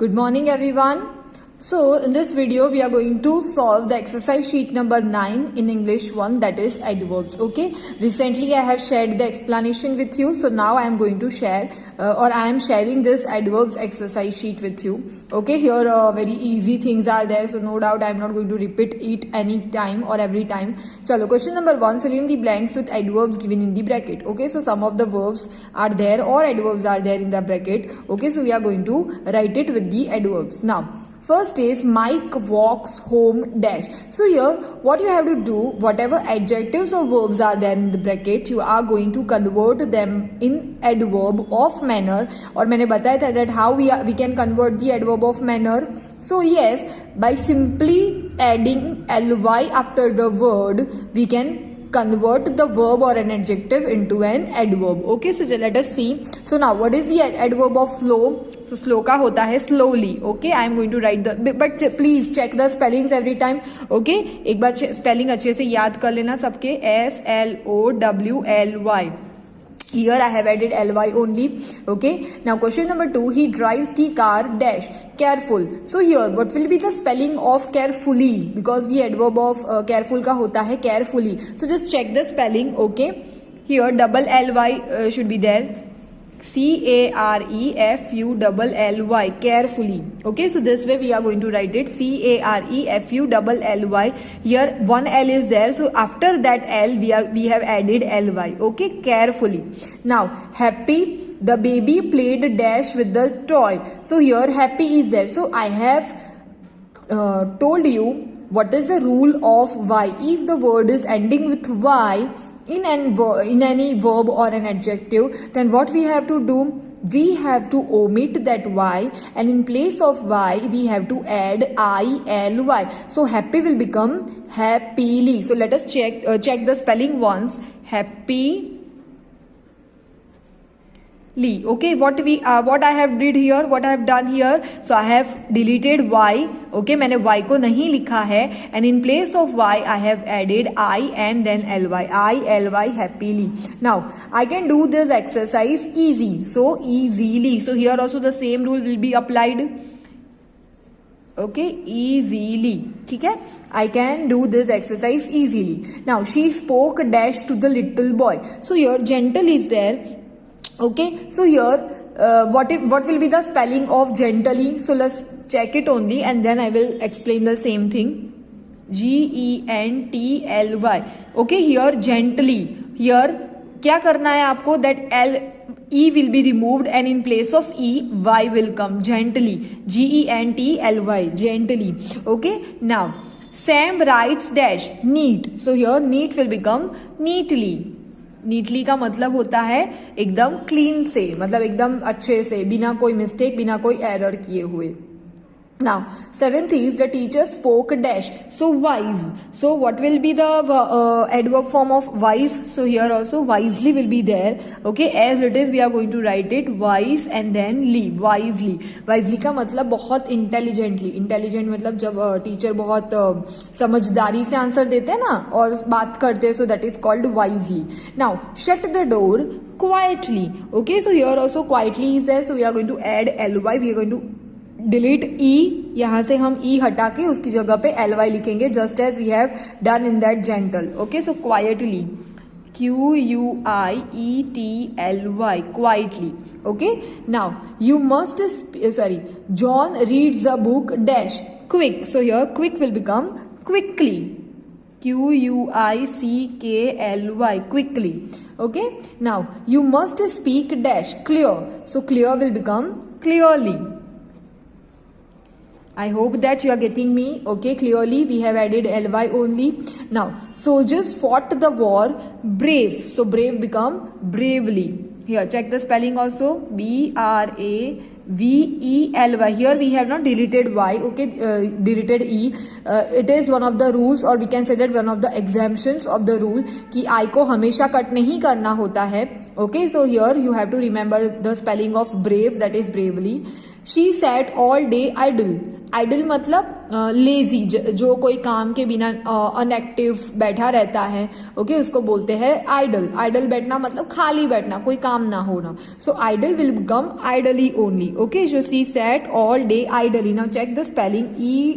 Good morning everyone. So in this video we are going to solve the exercise sheet number 9 in English 1, that is adverbs. Okay, recently I have shared the explanation with you, so now I am going to share or I am sharing this adverbs exercise sheet with you. Okay, here very easy things are there, so no doubt I am not going to repeat it any time or every time. Chalo, question number 1, fill in the blanks with adverbs given in the bracket. Okay, so some of the verbs are there or adverbs are there in the bracket. Okay, so we are going to write it with the adverbs. Now first is Mike walks home dash. So here what you have to do, whatever adjectives or verbs are there in the bracket, you are going to convert them in adverb of manner. और मैंने बताया था that how we can convert the adverb of manner. So yes, by simply adding ly after the word, we can convert the verb or an adjective into an adverb. Okay, so let us see. So now what is the adverb of slow? So slow का होता है slowly. Okay, I am going to write the, but please check the spellings every time. Okay, एक बार spelling अच्छे से याद कर लेना सबके. SLOWLY. Here I have added ly only. Okay, now question number 2, he drives the car dash careful. So here what will be the spelling of carefully, because the adverb of careful का होता है carefully. So just check the spelling. Okay, here double ly should be there. CAREFULLY, carefully. Okay, so this way we are going to write it CAREFULLY. Here one L is there, so after that L we have added ly. Okay, carefully. Now happy, the baby played dash with the toy. So here happy is there, so I have told you what is the rule of y. If the word is ending with y in any verb or an adjective, then what we have to do, we have to omit that y, and in place of y we have to add ily. So happy will become happily. So let us check the spelling once. Happy. Okay, what I have done here, so I have deleted y. Okay, मैंने y को नहीं लिखा है, and in place of y I have added I and then ly. Happily. Now I can do this exercise easily. So here also the same rule will be applied. Okay, easily. ठीक है, I can do this exercise easily. Now she spoke dash to the little boy. So here gentle is there. Okay, so here what will be the spelling of gently? So let's check it only and then I will explain the same thing. GENTLY. Okay, here gently. Here क्या करना है आपको, that E will be removed and in place of E Y will come. Gently. GENTLY. Gently. Okay, now Sam writes dash neat. So here neat will become neatly. Neatly का मतलब होता है एकदम clean से, मतलब एकदम अच्छे से, बिना कोई मिस्टेक, बिना कोई एरर किए हुए. Now 7th is the teacher spoke dash. So wise. So what will be the adverb form of wise? So here also wisely will be there. Okay, as it is we are going to write it wise and then wisely. Wisely का मतलब बहुत intelligently. Intelligent मतलब जब teacher बहुत समझदारी से answer देते हैं ना और बात करते हैं, so that is called wisely. Now shut the door quietly. Okay, so here also quietly is there, so we are going to add ly. We are going to delete E, यहाँ से हम ई हटा के उसकी जगह पे ly लिखेंगे, just as we have done in that gentle. Okay, so quietly, QUIETLY, quietly. Okay, now you must John reads the book dash quick. So here quick will become quickly. QUICKLY, quickly. Okay, now you must speak dash clear. So clear will become clearly. I hope that you are getting me. Okay, clearly we have added ly only. Now soldiers fought the war brave. So brave become bravely. Here check the spelling also. BRAVELY. Here we have not deleted y. Okay, deleted e. It is one of the rules, or we can say that one of the exemptions of the rule कि I को हमेशा cut नहीं करना होता है. Okay, so here you have to remember the spelling of brave, that is bravely. She sat all day idle. Idle मतलब lazy, जो कोई काम के बिना अनएक्टिव बैठा रहता है, ओके, उसको बोलते हैं आइडल। आइडल बैठना मतलब खाली बैठना, कोई काम ना होना। So idle will become idly only, okay. So she sat all day idly. Now check the spelling,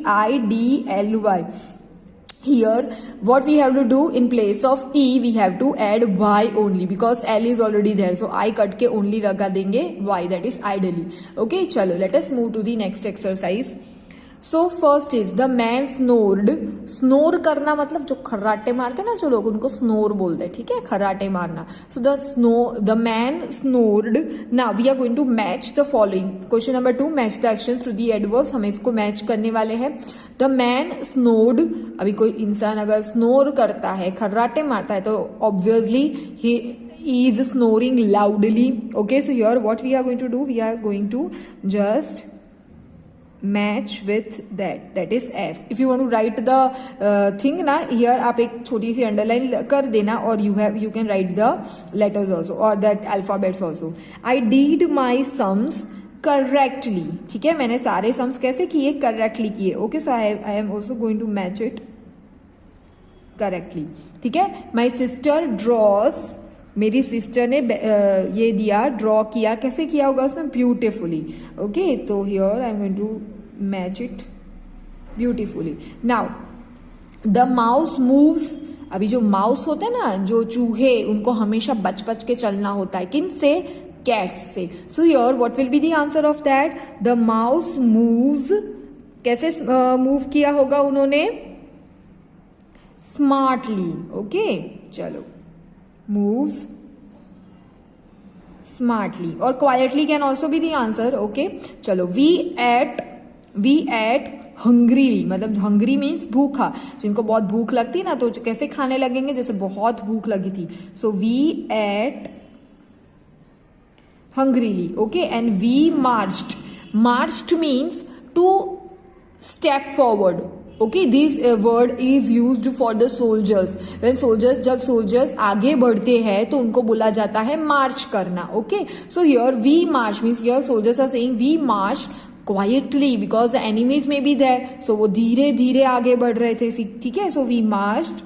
EIDLY. Here what we have to do, in place of E we have to add Y only because L is already there, so I cut के only लगा देंगे Y, that is idly, okay। चलो let us move to the next exercise। So first is the man snored। snore करना मतलब जो खर्राटे मारते ना जो लोग, उनको snore बोलते हैं, ठीक है, खर्राटे मारना। So the man snored। Now we are going to match the following। Question number 2, match the actions to the adverbs। हम इसको मैच करने वाले हैं। The man snored। अभी कोई इंसान अगर snore करता है, खर्राटे मारता है, तो obviously he is snoring loudly, okay। So here what we are going to do, we are going to just match with that is F। if you want to write the thing ना, here आप एक छोटी सी underline कर देना, और you can write the letters also or that alphabets also। I did my sums correctly, ठीक है, मैंने सारे sums कैसे किए, correctly किए, okay। so I am also going to match it correctly, ठीक है। My sister draws, मेरी सिस्टर ने ये दिया, ड्रॉ किया, कैसे किया होगा उसने, ब्यूटिफुली, ओके। तो here I am going to match it beautifully. Now the mouse moves. अभी जो माउस होते हैं ना, जो चूहे, उनको हमेशा बच बच के चलना होता है, किन से, कैट्स से। So here what will be the answer of that, the mouse moves, कैसे मूव किया होगा उन्होंने, स्मार्टली, ओके। चलो, moves smartly, और quietly can also be the answer, okay। चलो, we ate hungrily, मतलब hungry means भूखा, जिनको बहुत भूख लगती है ना, तो कैसे खाने लगेंगे, जैसे बहुत भूख लगी थी। so we ate hungrily, okay। and we marched means to step forward, okay। this word is used for the soldiers। when soldiers, जब soldiers आगे बढ़ते हैं तो उनको बोला जाता है मार्च करना, okay। so here we march means here soldiers are saying we marched quietly because the enemies may be there, so वो धीरे धीरे आगे बढ़ रहे थे, ठीक है। so we marched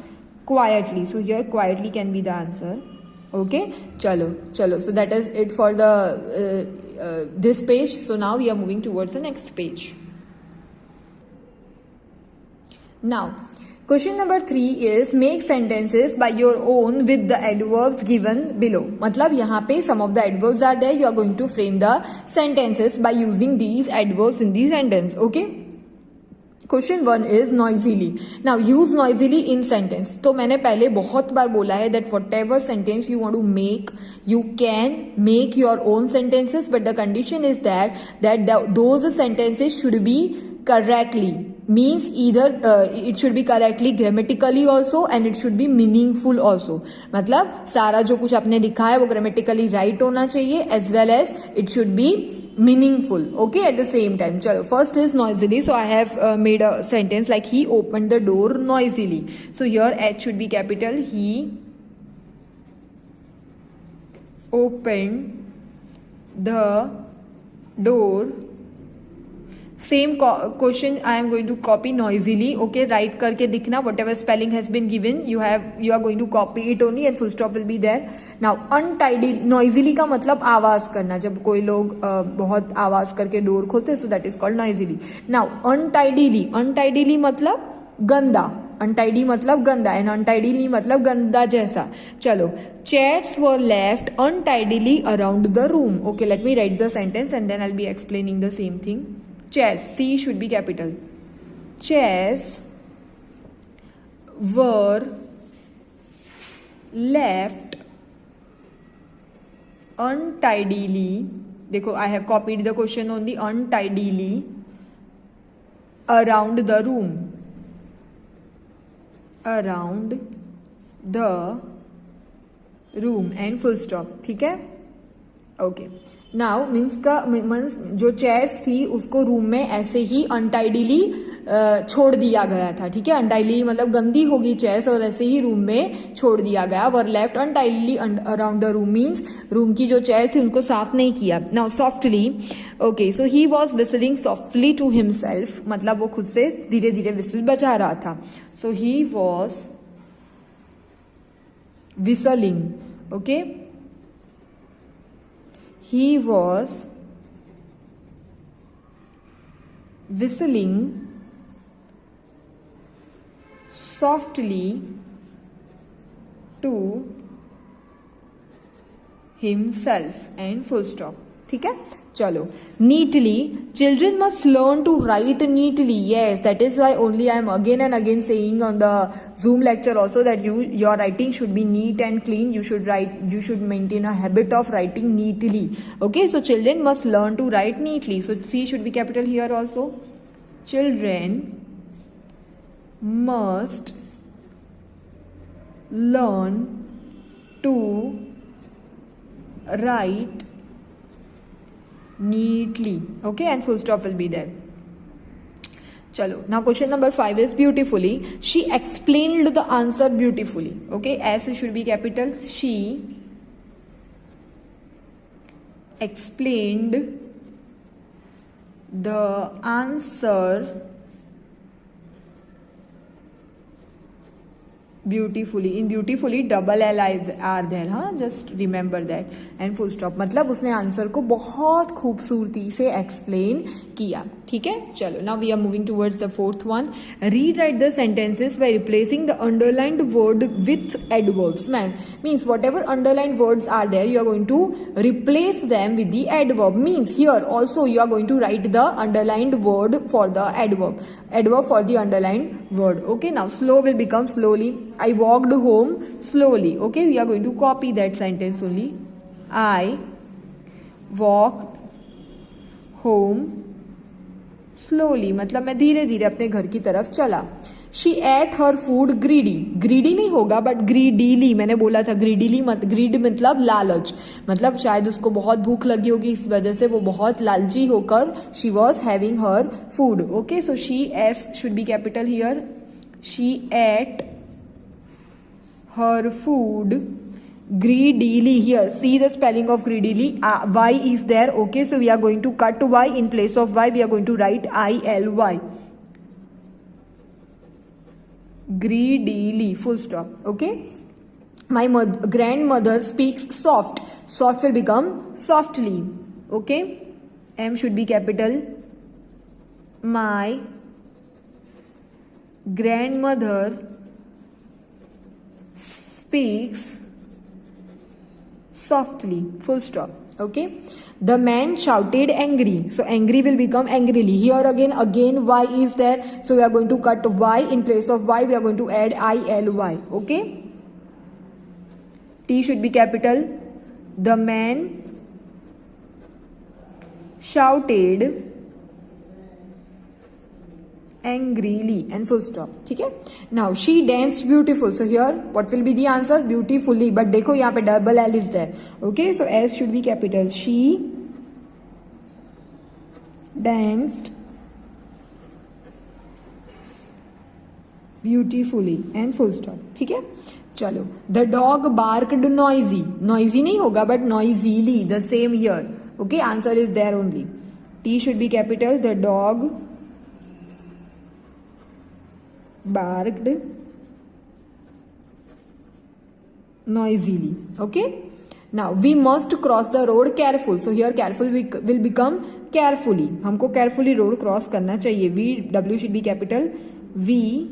quietly, so here quietly can be the answer, okay। चलो, so that is it for the this page। so now we are moving towards the next page। Now, question number 3 is make sentences by your own with the adverbs given below। मतलब यहाँ पे some of the adverbs are there, you are going to frame the sentences by using these adverbs in the sentence, okay। Question 1 is noisily। Now use noisily in sentence। तो मैंने पहले बहुत बार बोला है that whatever sentence you want to make, you can make your own sentences, but the condition is that those sentences should be correctly, means either it should be correctly grammatically also and it should be meaningful also। मतलब सारा जो कुछ आपने लिखा है वो grammatically right होना चाहिए, as well as it should be meaningful, okay, at the same time। चलो, first is noisily। so I have made a sentence like he opened the door noisily। so here H should be capital, he opened the door। Same question I am going to copy noisily, okay. Write करके दिखना, whatever spelling has been given you are going to copy it only and full stop will be there. Now untidy, noisily का मतलब आवाज करना, जब कोई लोग बहुत आवाज करके डोर खोलते हैं, so that is called noisily। Now untidily मतलब गंदा, अनटाइडी मतलब गंदा, एंड अनटाइडीली मतलब गंदा जैसा। चलो, chairs were left untidily around the room, okay। let me write the sentence and then I'll be explaining the same thing। chairs, C should be capital, chairs were left untidily, देखो I have copied the question only, untidily around the room, and full stop, ठीक है, okay. Now means जो chairs थी उसको room में ऐसे ही अनटाइडीली छोड़ दिया गया था, ठीक है। अनटाइडली मतलब गंदी होगी चेयर्स, और ऐसे ही रूम में छोड़ दिया गया। Were left untidily around the room means room की जो चेयर्स थी उनको साफ नहीं किया। Now softly, okay, so he was whistling softly to himself, मतलब वो खुद से धीरे धीरे विसल बजा रहा था. So he was whistling. Okay, he was whistling softly to himself and full stop. ठीक है, चलो. Neatly, children must learn to write neatly. Yes, that is why only I am again and again saying on the Zoom lecture also that your writing should be neat and clean. You should maintain a habit of writing neatly. Okay, so children must learn to write neatly. So C should be capital here also. Children must learn to write neatly. Okay, and full stop will be there. Chalo, now question number 5 is beautifully. She explained the answer beautifully. Okay, S should be capital. She explained the answer beautifully. In beautifully double L are there, हाँ, just remember that, and full stop. मतलब उसने answer को बहुत खूबसूरती से explain किया. ठीक है, चलो. Now we are moving towards the fourth one. Rewrite the sentences by replacing the underlined word with adverbs. Means whatever underlined words are there, you are going to replace them with the adverb. Means here also you are going to write the underlined word for the adverb for the underlined word. Okay, now slow will become slowly. I walked home slowly. Okay, we are going to copy that sentence only. I walked home slowly, मतलब मैं धीरे धीरे अपने घर की तरफ चला. She ate her food greedy नहीं होगा but greedily. मैंने बोला था greedily greed मतलब लालच, मतलब शायद उसको बहुत भूख लगी होगी, इस वजह से वो बहुत लालची होकर she was having her food. Okay, so she, S should be capital here. She ate her food greedily. Here see the spelling of greedily. Y is there. Okay, so we are going to cut Y. In place of Y we are going to write ILY. Greedily, full stop. Okay, my grandmother speaks soft. Soft will become softly. Okay, M should be capital. My grandmother speaks softly, full stop. Okay, the man shouted angry. So angry will become angrily. Here again Y is there, so we are going to cut Y. In place of Y we are going to add ILY. Okay, T should be capital. The man shouted angrily, and full stop. ठीक है, now she danced beautiful. So here what will be the answer? Beautifully. But देखो यहाँ पे double L is there. Okay, so S should be capital. She danced beautifully, and full stop. ठीक है, चलो. The dog barked noisy. Noisy नहीं होगा but noisily, the same here. Okay, answer is there only. T should be capital. The dog barked noisily. Okay, now we must cross the road careful. So here careful will become carefully. हमको carefully road cross करना चाहिए. W should be capital. We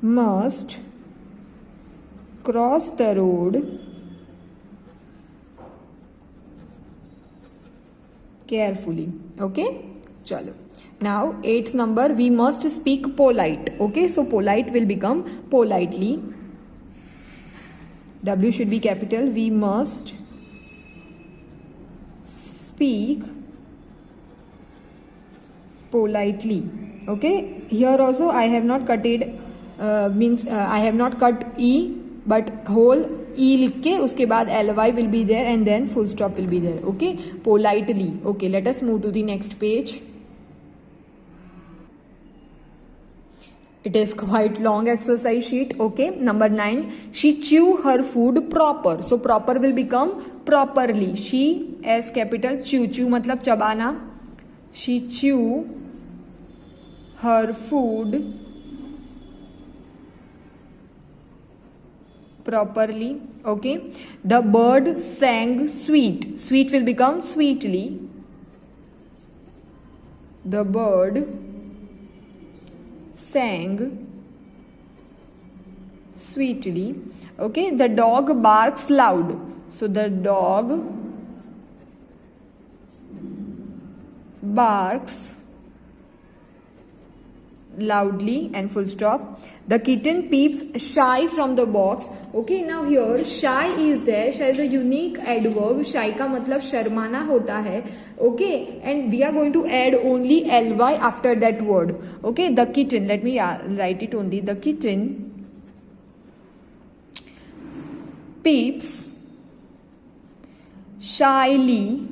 must cross the road carefully. Okay, चलो. Now 8th number, we must speak polite. Okay, so polite will become politely. W should be capital. We must speak politely. Okay, here also I have not cut it, I have not cut E but whole E लिख के उसके बाद LY will be there and then full stop will be there. Okay, politely. Okay, let us move to the next page. It is quite long exercise sheet. Okay. Number 9. She chew her food proper. So proper will become properly. She as capital chew. Chew मतलब चबाना. She chew her food properly. Okay. The bird sang sweet. Sweet will become sweetly. The bird sang sweetly. Okay. The dog barks loud. So the dog barks loudly and full stop. The kitten peeps shy from the box. Okay, now here shy is there. Shy is a unique adverb. Shy का मतलब शर्माना होता है. Okay, and we are going to add only ly after that word. Okay, the kitten. Let me write it only. The kitten peeps shyly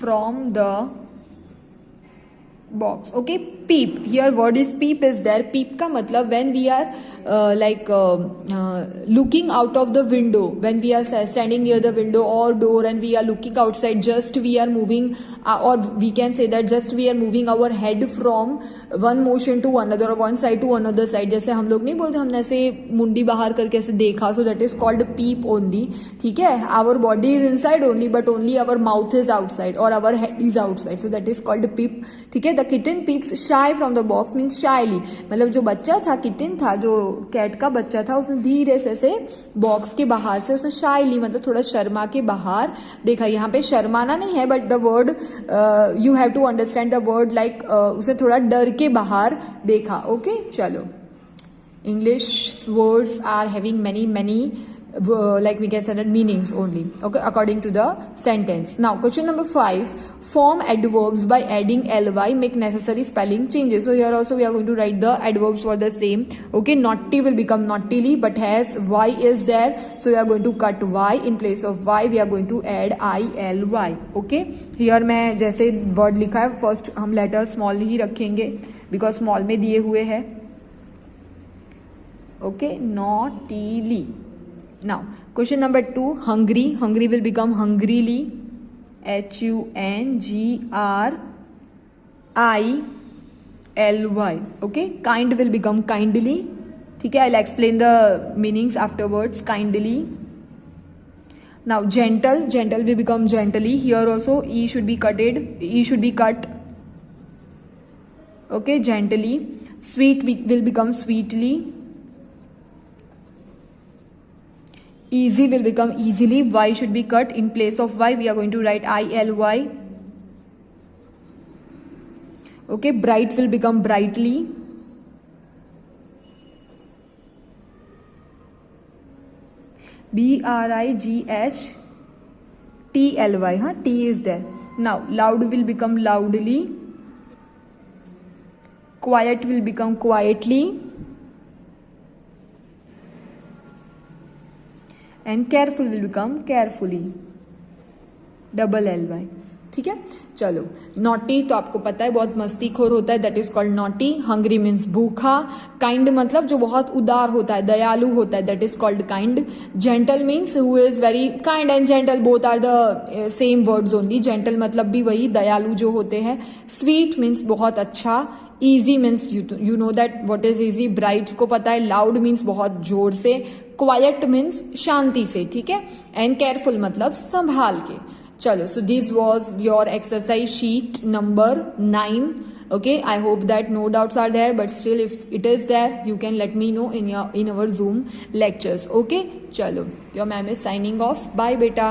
from the box. Okay, peep. Here word is peep is there. Peep का मतलब when we are looking out of the window, when we are standing near the window or door and we are looking outside, just we are moving or we can say that just we are moving our head from one motion to another or one side to another side. जैसे हम लोग नहीं बोलते हमने ऐसे मुंडी बाहर करके ऐसे देखा, so that is called peep only. ठीक है, our body is inside only but only our mouth is outside or our head is outside, so that is called peep. ठीक है. The kitten peeps shy from the box means shyly. मतलब जो बच्चा था, किटिन था, जो कैट का बच्चा था, उसने धीरे से बॉक्स के बाहर से उसने शाइली मतलब थोड़ा शर्मा के बाहर देखा. यहाँ पे शर्माना नहीं है but the word you have to understand the word like उसे थोड़ा डर के बाहर देखा. ओके, चलो. English words are having many like we can say that meanings only, okay, according to the sentence. Now question number 5, form adverbs by adding ly, make necessary spelling changes. So here also we are going to write the adverbs for the same. Okay, naughty will become naughtily, but has y is there, so we are going to cut y. In place of y we are going to add ily. Okay, here मैं जैसे word लिखा है first हम letter small ही रखेंगे because small में दिए हुए है. Okay, naughtily. Now question number 2, hungry. Hungry will become hungrily. HUNGRILY. Okay, kind will become kindly. ठीक है, I'll explain the meanings afterwards. Kindly. Now gentle. Gentle will become gently. Here also e should be cutted. E should be cut. Okay, gently. Sweet will become sweetly. Easy will become easily. Y should be cut. In place of y we are going to write ILY. Okay, bright will become brightly. BRIGHTLY. T is there. Now loud will become loudly. Quiet will become quietly. And careful will become carefully. Double ly. ठीक है, चलो. Naughty तो आपको पता है बहुत मस्तीखोर होता है, that is called naughty. Hungry means भूखा. काइंड मतलब जो बहुत उदार होता है, दयालु होता है, that is called kind. Gentle means who is very kind and gentle both are the same words only. Gentle मतलब भी वही दयालु जो होते हैं. स्वीट मीन्स बहुत अच्छा. Easy means you know that what is easy. Bright को पता है. लाउड मीन्स बहुत जोर से. क्वाइट मीन्स शांति से. ठीक है, एंड केयरफुल मतलब संभाल के. चलो, so this was your exercise sheet number 9. Okay, I hope that no doubts are there, but still if it is there you can let me know in our Zoom lectures. Okay, chalo, your ma'am is signing off. Bye beta.